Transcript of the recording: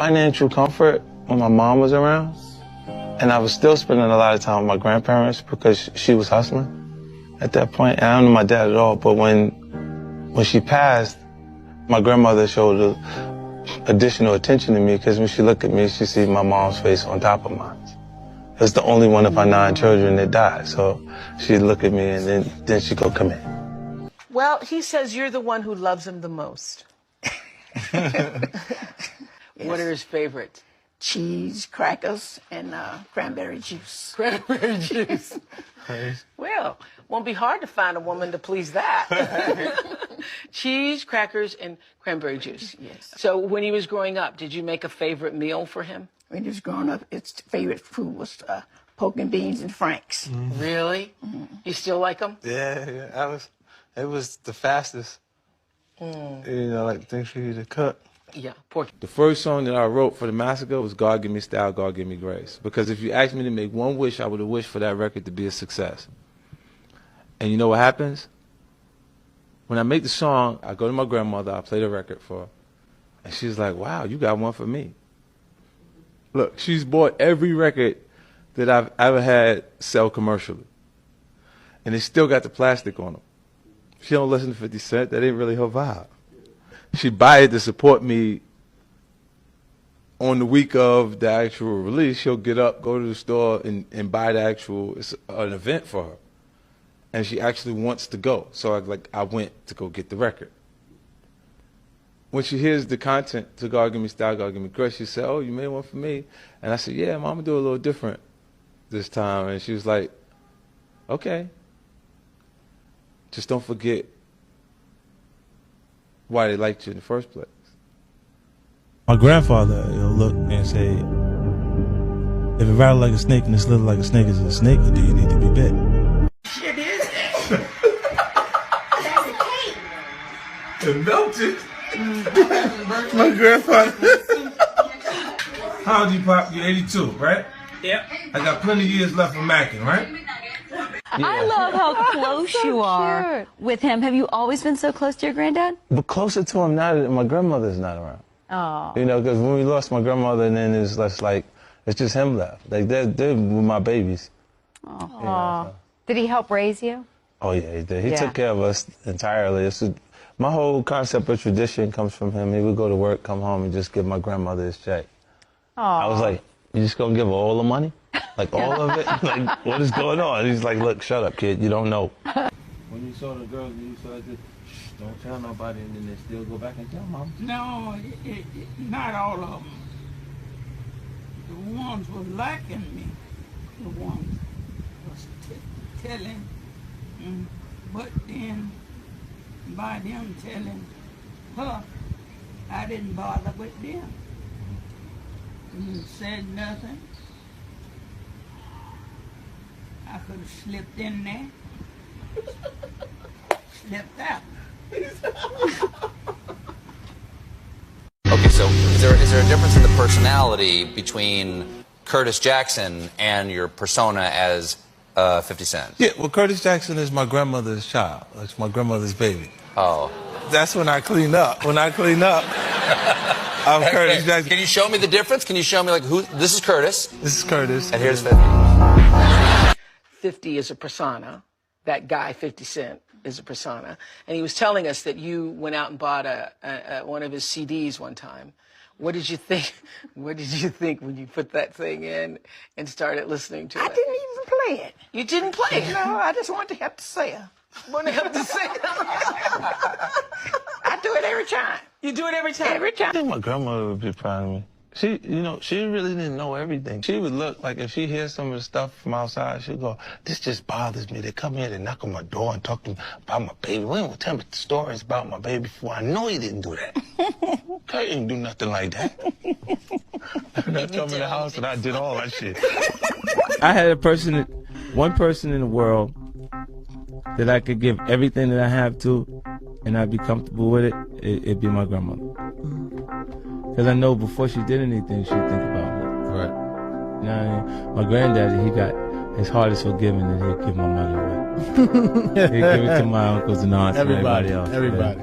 financial comfort when my mom was around. And I was still spending a lot of time with my grandparents because she was hustling at that point. And I don't know my dad at all, but when she passed, my grandmother showed additional attention to me because when she looked at me, she see my mom's face on top of mine. It was the only one of our 9 children that died. So she'd look at me and then she'd go, come in. Well, he says you're the one who loves him the most. What are his favorites? Cheese, crackers, and cranberry juice. Cranberry juice. Well, won't be hard to find a woman to please that. Cheese, crackers, and cranberry juice. Yes. So when he was growing up, did you make a favorite meal for him? When he was growing up, his favorite food was pork and beans and Franks. Mm-hmm. Really? Mm-hmm. You still like them? Yeah. It was the fastest. Like things for you to cook. Yeah, pork. The first song that I wrote for the Massacre was God Give Me Style, God Give Me Grace. Because if you asked me to make one wish, I would have wished for that record to be a success. And you know what happens? When I make the song, I go to my grandmother, I play the record for her, and she's like, wow, you got one for me. Look, she's bought every record that I've ever had sell commercially. And they still got the plastic on them. She don't listen to 50 Cent, that ain't really her vibe. She buy it to support me on the week of the actual release. She'll get up, go to the store, and buy the actual, it's an event for her. And she actually wants to go. So I went to go get the record. When she hears the content to God Give Me Style, God Give Me Grace, she said, oh, you made one for me? And I said, yeah, Mom, I'm going to do it a little different this time. And she was like, okay. Just don't forget why they liked you in the first place. My grandfather, he'll look and say, if it rattled like a snake and it slithered like a snake, is it a snake or do you need to be bit? Shit is it? That's a cake. It melted. My grandfather. How old are you, Pop? You're 82, right? Yep. I got plenty of years left for Mackin, right? Yeah. I love how close you are with him. Have you always been so close to your granddad? But closer to him now that my grandmother's not around. Oh. Because when we lost my grandmother, and then it's less like, it's just him left. Like, they're with my babies. Oh. So. Did he help raise you? Oh, yeah, he did. He took care of us entirely. My whole concept of tradition comes from him. He would go to work, come home, and just give my grandmother his check. I was like, you just gonna give her all the money? Like, all of it? Like, what is going on? He's like, look, shut up, kid. You don't know. When you saw the girls, you saw this, don't tell nobody, and then they still go back and tell Mom. No, not all of them. The ones were liking me. The ones was telling. But then, by them telling her, I didn't bother with them. And said nothing. I could have slipped in there. Slipped out. Okay, so is there a difference in the personality between Curtis Jackson and your persona as 50 Cent? Yeah, well, Curtis Jackson is my grandmother's child. It's my grandmother's baby. Oh. That's when I clean up. When I clean up, I'm Curtis Jackson. Can you show me the difference? Can you show me, like, who? This is Curtis. This is Curtis. And here's 50. 50 is a persona. That guy, 50 Cent, is a persona. And he was telling us that you went out and bought one of his CDs one time. What did you think? What did you think when you put that thing in and started listening to it? I didn't even play it. You didn't play it? No, I just wanted to help the singer. Want to help to sing? I do it every time. You do it every time? Every time. I think my grandmother would be proud of me. She, she really didn't know everything. She would look, like, if she hears some of the stuff from outside, she'd go, this just bothers me. They come here, they knock on my door and talk to me about my baby. Wait, don't tell me the stories about my baby before. I know he didn't do that. Kurt didn't do nothing like that. They come in the house and I did all that shit. I had one person in the world that I could give everything that I have to, and I'd be comfortable with it, it'd be my grandmother. Because I know before she did anything, she'd think about me. Right. You know what I mean? My granddaddy, his heart is forgiving that he'd give my money away. He'd give it to my uncles and aunts and everybody else. Everybody.